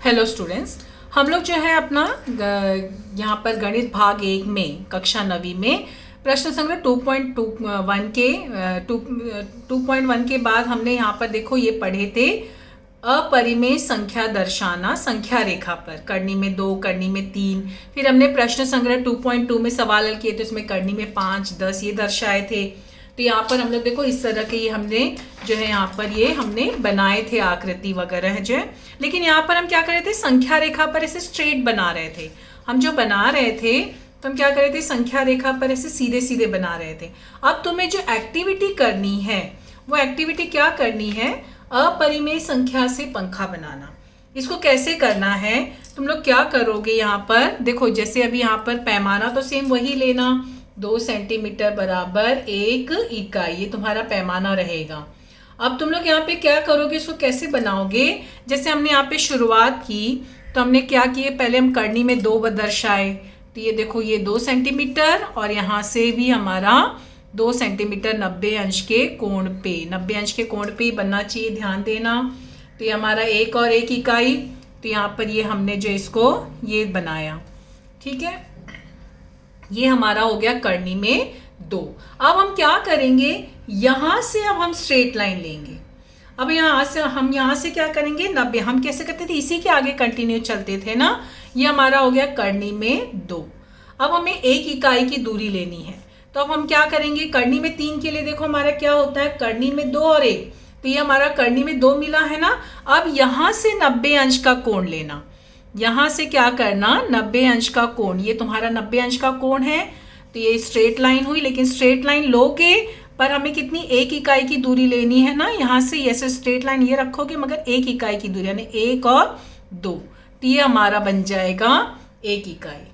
Hello students, हम लोग जो है अपना यहाँ पर गणित भाग 1 में कक्षा 9वीं में प्रश्न संग्रह 2.1 के बाद हमने यहाँ पर देखो ये पढ़े थे अपरिमेय संख्या दर्शाना संख्या रेखा पर। करनी में 2, करनी में 3। फिर हमने प्रश्न संग्रह 2.2 में सवाल हल किए थे, उसमें करनी में 5, 10 ये दर्शाए थे। तो यहाँ पर हम लोग देखो इस तरह के ये हमने जो है यहाँ पर ये हमने बनाए थे आकृति वगैरह जो है। लेकिन यहाँ पर हम क्या कर रहे थे, संख्या रेखा पर ऐसे स्ट्रेट बना रहे थे। हम जो बना रहे थे तो हम क्या कर रहे थे, संख्या रेखा पर ऐसे सीधे सीधे बना रहे थे। अब तुम्हें जो एक्टिविटी करनी है वो एक्टिविटी क्या करनी है, अपरिमेय संख्या से पंखा बनाना। इसको कैसे करना है, तुम लोग क्या करोगे, यहाँ पर देखो जैसे अभी यहाँ पर पैमाना तो सेम वही लेना, 2 सेंटीमीटर बराबर 1 इकाई, ये तुम्हारा पैमाना रहेगा। अब तुम लोग यहाँ पे क्या करोगे, इसको कैसे बनाओगे, जैसे हमने यहाँ पे शुरुआत की तो हमने क्या किए, पहले हम करनी में 2 दर्शाए। तो ये देखो ये 2 सेंटीमीटर और यहाँ से भी हमारा 2 सेंटीमीटर 90 अंश के कोण पे, 90 अंश के कोण पे बनना चाहिए, ध्यान देना। तो ये हमारा 1 और 1 इकाई, तो यहाँ पर ये हमने जो इसको ये बनाया, ठीक है। ये हमारा हो गया करनी में 2। अब हम क्या करेंगे, यहां से अब हम स्ट्रेट लाइन लेंगे। अब यहाँ से क्या करेंगे, 90। हम कैसे करते थे, इसी के आगे कंटिन्यू चलते थे ना। ये हमारा हो गया करनी में 2। अब हमें 1 इकाई की दूरी लेनी है, तो अब हम क्या करेंगे, करनी में 3 के लिए देखो हमारा क्या होता है, करनी में 2 और 1, तो ये हमारा करनी में 2 मिला है ना। अब यहां से 90 अंश का कोण लेना, यहां से क्या करना, 90 अंश का कोण, ये तुम्हारा 90 अंश का कोण है। तो ये स्ट्रेट लाइन हुई, लेकिन स्ट्रेट लाइन लोगे पर हमें कितनी, 1 इकाई की दूरी लेनी है ना। यहां से ऐसे स्ट्रेट लाइन ये रखोगे मगर 1 इकाई की दूरी, यानी 1 और 2, तो ये हमारा बन जाएगा 1 इकाई।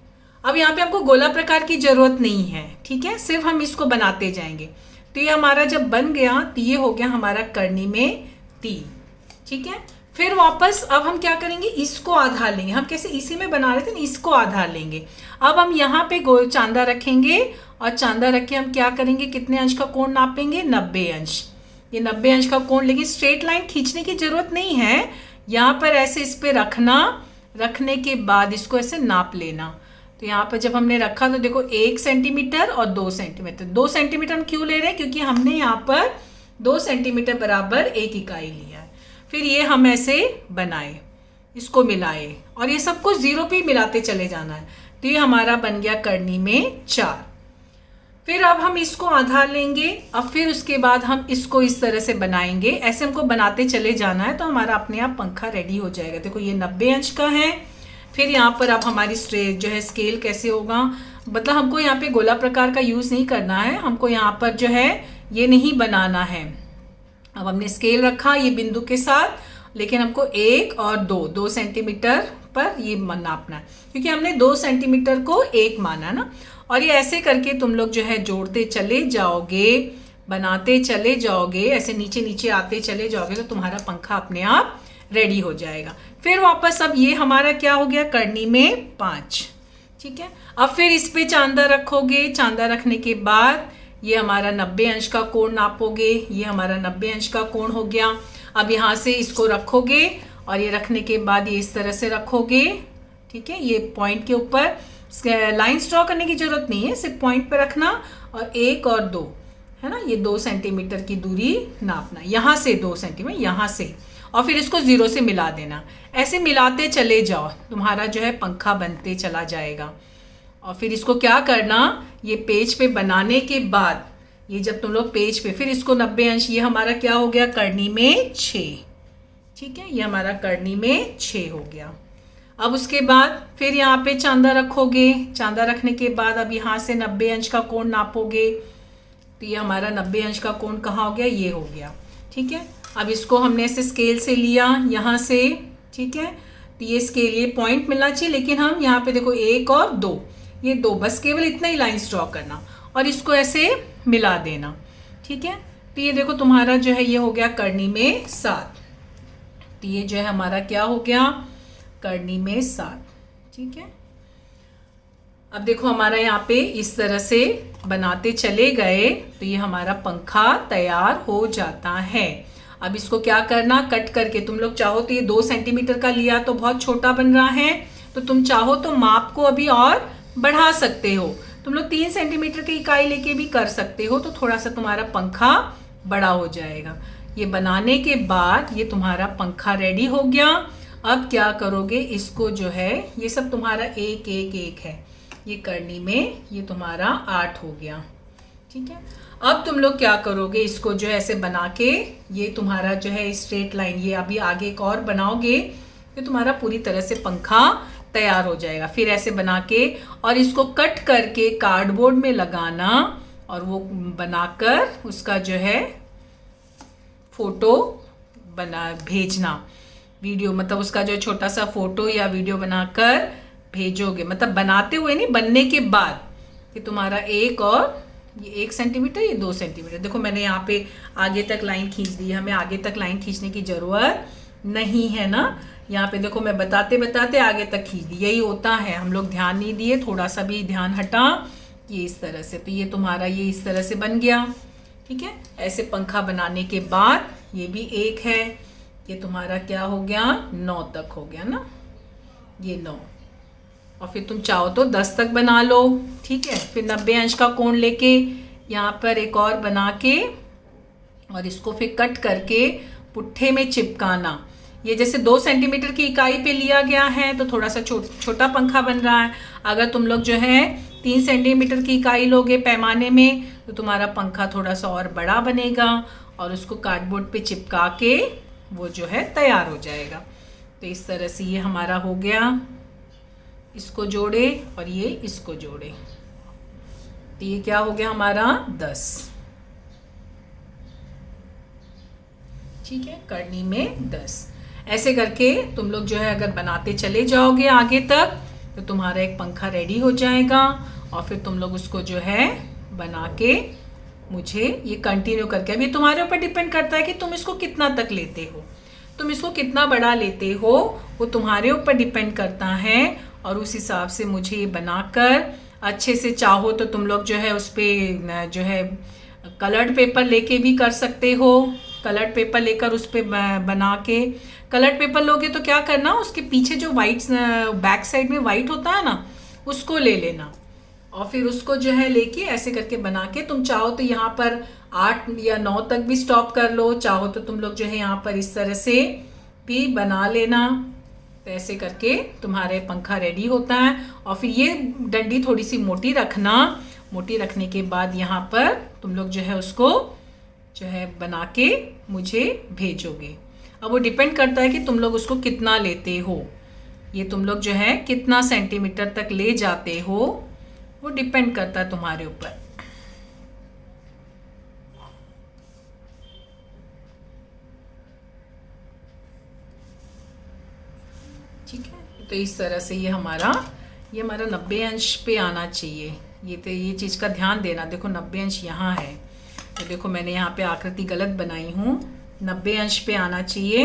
अब यहाँ पे हमको गोला प्रकार की जरूरत नहीं है, ठीक है, सिर्फ हम इसको बनाते जाएंगे। तो ये हमारा जब बन गया तो ये हो गया हमारा करनी में 3, ठीक है। फिर वापस अब हम क्या करेंगे, इसको आधार लेंगे। हम कैसे इसी में बना रहे थे ना, इसको आधार लेंगे। अब हम यहाँ पे गोल चांदा रखेंगे और चांदा रख के हम क्या करेंगे, कितने अंश का कोण नापेंगे, 90 अंश। ये 90 अंश का कोण, लेकिन स्ट्रेट लाइन खींचने की जरूरत नहीं है, यहाँ पर ऐसे इस पे रखना, रखने के बाद इसको ऐसे नाप लेना। तो यहाँ पर जब हमने रखा तो देखो 1 सेंटीमीटर और 2 सेंटीमीटर। 2 सेंटीमीटर हम क्यों ले रहे हैं, क्योंकि हमने यहाँ पर 2 सेंटीमीटर बराबर 1 इकाई लिया है। फिर ये हम ऐसे बनाए, इसको मिलाए और ये सबको 0 पे मिलाते चले जाना है। तो ये हमारा बन गया करनी में 4। फिर अब हम इसको आधार लेंगे, अब फिर उसके बाद हम इसको इस तरह से बनाएंगे, ऐसे हमको बनाते चले जाना है, तो हमारा अपने आप पंखा रेडी हो जाएगा। देखो ये 90 अंश का है। फिर यहाँ पर अब हमारी स्ट्रेट जो है स्केल कैसे होगा, मतलब हमको यहाँ पे गोला प्रकार का यूज़ नहीं करना है, हमको यहाँ पर जो है ये नहीं बनाना है। अब हमने स्केल रखा ये बिंदु के साथ, लेकिन हमको 1 और 2 सेंटीमीटर पर ये नापना है, क्योंकि हमने 2 सेंटीमीटर को 1 माना ना। और ये ऐसे करके तुम लोग जो है जोड़ते चले जाओगे, बनाते चले जाओगे, ऐसे नीचे नीचे आते चले जाओगे, तो तुम्हारा पंखा अपने आप रेडी हो जाएगा। फिर वापस अब ये हमारा क्या हो गया, करनी में 5, ठीक है। अब फिर इस पे चांदा रखोगे, चांदा रखने के बाद ये हमारा 90 अंश का कोण नापोगे, ये हमारा 90 अंश का कोण हो गया। अब यहाँ से इसको रखोगे और ये रखने के बाद ये इस तरह से रखोगे, ठीक है। ये पॉइंट के ऊपर लाइन ड्रॉ करने की जरूरत नहीं है, सिर्फ पॉइंट पे रखना और 1 और 2 है ना, ये 2 सेंटीमीटर की दूरी नापना, यहाँ से 2 सेंटीमीटर यहाँ से, और फिर इसको 0 से मिला देना। ऐसे मिलाते चले जाओ, तुम्हारा जो है पंखा बनते चला जाएगा। और फिर इसको क्या करना, ये पेज पे बनाने के बाद, ये जब तुम लोग पेज पे, फिर इसको 90 अंश, ये हमारा क्या हो गया, करनी में 6, ठीक है। ये हमारा करनी में 6 हो गया। अब उसके बाद फिर यहाँ पे चांदा रखोगे, चांदा रखने के बाद अब यहाँ से 90 अंश का कोण नापोगे, तो ये हमारा 90 अंश का कोण कहाँ हो गया, ये हो गया, ठीक है। अब इसको हमने ऐसे स्केल से लिया यहाँ से, ठीक है। तो ये स्केल, ये पॉइंट मिलना चाहिए, लेकिन हम यहाँ पे देखो 1 और 2, ये 2, बस केवल इतना ही लाइंस ड्रॉ करना और इसको ऐसे मिला देना, ठीक है। तो ये देखो तुम्हारा जो है ये हो गया करनी में 7। तो ये जो है हमारा क्या हो गया, करनी में 7, ठीक है। अब देखो हमारा यहाँ पे इस तरह से बनाते चले गए तो ये हमारा पंखा तैयार हो जाता है। अब इसको क्या करना, कट करके तुम लोग चाहो तो ये 2 सेंटीमीटर का लिया तो बहुत छोटा बन रहा है, तो तुम चाहो तो माप को अभी और बढ़ा सकते हो। तुम लोग 3 सेंटीमीटर की इकाई लेके भी कर सकते हो, तो थोड़ा सा तुम्हारा पंखा बड़ा हो जाएगा। ये बनाने के बाद ये तुम्हारा पंखा रेडी हो गया। अब क्या करोगे, इसको जो है ये सब तुम्हारा एक एक एक है, ये करनी में ये तुम्हारा 8 हो गया, ठीक है। अब तुम लोग क्या करोगे, इसको जो है ऐसे बना के ये तुम्हारा जो है स्ट्रेट लाइन, ये अभी आगे एक और बनाओगे तो तुम्हारा पूरी तरह से पंखा तैयार हो जाएगा। फिर ऐसे बना के और इसको कट करके कार्डबोर्ड में लगाना और वो बनाकर उसका जो है फोटो बना भेजना, वीडियो मतलब उसका जो छोटा सा फोटो या वीडियो बनाकर भेजोगे, मतलब बनाते हुए नहीं, बनने के बाद। कि तुम्हारा एक और ये 1 सेंटीमीटर, ये 2 सेंटीमीटर। देखो मैंने यहाँ पे आगे तक लाइन खींच दी है, हमें आगे तक लाइन खींचने की जरूरत नहीं है ना। यहाँ पे देखो मैं बताते बताते आगे तक खींच दी, यही होता है, हम लोग ध्यान नहीं दिए, थोड़ा सा भी ध्यान हटा, ये इस तरह से। तो ये तुम्हारा ये इस तरह से बन गया, ठीक है। ऐसे पंखा बनाने के बाद ये भी 1 है, ये तुम्हारा क्या हो गया, 9 तक हो गया ना, ये 9। और फिर तुम चाहो तो 10 तक बना लो, ठीक है। फिर 90 अंश का कोण लेके यहाँ पर एक और बना के और इसको फिर कट करके पुट्ठे में चिपकाना। ये जैसे 2 सेंटीमीटर की इकाई पे लिया गया है तो थोड़ा सा छोटा पंखा बन रहा है। अगर तुम लोग जो है 3 सेंटीमीटर की इकाई लोगे पैमाने में तो तुम्हारा पंखा थोड़ा सा और बड़ा बनेगा और उसको कार्डबोर्ड पे चिपका के वो जो है तैयार हो जाएगा। तो इस तरह से ये हमारा हो गया, इसको जोड़े और ये इसको जोड़े, तो ये क्या हो गया हमारा 10, ठीक है, करनी में 10। ऐसे करके तुम लोग जो है अगर बनाते चले जाओगे आगे तक तो तुम्हारा एक पंखा रेडी हो जाएगा। और फिर तुम लोग उसको जो है बना के मुझे ये कंटिन्यू करके, अभी तुम्हारे ऊपर डिपेंड करता है कि तुम इसको कितना तक लेते हो, तुम इसको कितना बड़ा लेते हो वो तुम्हारे ऊपर डिपेंड करता है। और उस हिसाब से मुझे ये बनाकर अच्छे से, चाहो तो तुम लोग जो है उस पर जो है कलर्ड पेपर लेके भी कर सकते हो। कलर्ड पेपर लेकर उस पर बना के, कलर्ड पेपर लोगे तो क्या करना, उसके पीछे जो वाइट बैक साइड में वाइट होता है ना, उसको ले लेना और फिर उसको जो है लेके ऐसे करके बना के, तुम चाहो तो यहाँ पर 8 या 9 तक भी स्टॉप कर लो, चाहो तो तुम लोग जो है यहाँ पर इस तरह से भी बना लेना। तो ऐसे करके तुम्हारे पंखा रेडी होता है। और फिर ये डंडी थोड़ी सी मोटी रखना, मोटी रखने के बाद यहाँ पर तुम लोग जो है उसको जो है बना के मुझे भेजोगे। अब वो डिपेंड करता है कि तुम लोग उसको कितना लेते हो, ये तुम लोग जो है कितना सेंटीमीटर तक ले जाते हो, वो डिपेंड करता है तुम्हारे ऊपर। ठीक है, तो इस तरह से ये हमारा 90 अंश पे आना चाहिए। ये चीज़ का ध्यान देना। देखो 90 अंश यहाँ है, तो देखो मैंने यहाँ पे आकृति गलत बनाई हूँ, 90 अंश पे आना चाहिए।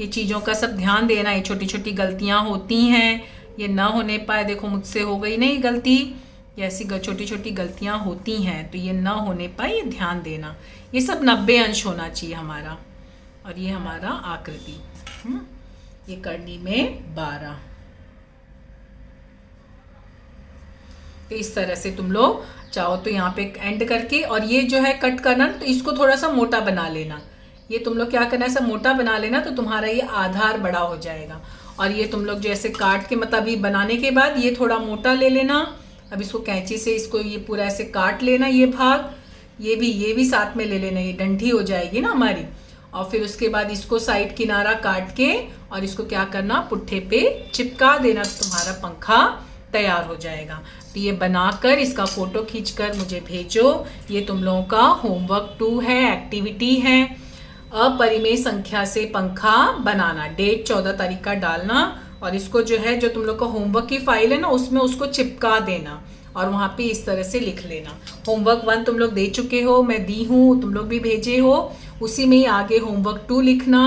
ये चीज़ों का सब ध्यान देना। ये छोटी छोटी गलतियाँ होती हैं, ये ना होने पाए, देखो मुझसे हो गई नहीं गलती, ये ऐसी छोटी छोटी गलतियाँ होती हैं, तो ये ना होने पाए, ये ध्यान देना। ये सब 90 अंश होना चाहिए हमारा। और ये हमारा आकृति, ये करनी में 12। तो इस तरह से तुम लोग चाहो तो यहाँ पे एंड करके, और ये जो है कट करना तो इसको थोड़ा सा मोटा बना लेना। ये तुम लोग क्या करना है, सब मोटा बना लेना, तो तुम्हारा ये आधार बड़ा हो जाएगा। और ये तुम लोग जैसे काट के, मतलब ये बनाने के बाद ये थोड़ा मोटा ले लेना। अब इसको कैंची से इसको ये पूरा ऐसे काट लेना, ये भाग, ये भी साथ में ले लेना, ये डंठी हो जाएगी ना हमारी। और फिर उसके बाद इसको साइड किनारा काट के और इसको क्या करना, पुट्ठे पे चिपका देना, तो तुम्हारा पंखा तैयार हो जाएगा। तो ये बनाकर इसका फोटो खींचकर मुझे भेजो। ये तुम लोगों का होमवर्क 2 है, एक्टिविटी है। अपरिमेय संख्या से पंखा बनाना, डेट 14 तारीख का डालना और इसको जो है, जो तुम लोग का होमवर्क की फाइल है ना, उसमें उसको चिपका देना और वहाँ पे इस तरह से लिख लेना। होमवर्क 1 तुम लोग दे चुके हो, मैं दी हूँ, तुम लोग भी भेजे हो, उसी में ही आगे होमवर्क 2 लिखना,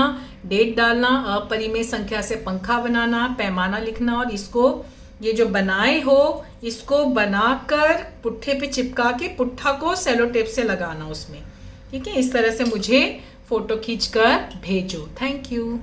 डेट डालना, अपरिमेय संख्या से पंखा बनाना, पैमाना लिखना और इसको, ये जो बनाए हो इसको बनाकर पुट्ठे पे चिपका के पुट्ठा को सेलो टेप से लगाना उसमें। ठीक है, इस तरह से मुझे फोटो खींचकर भेजो। Thank you.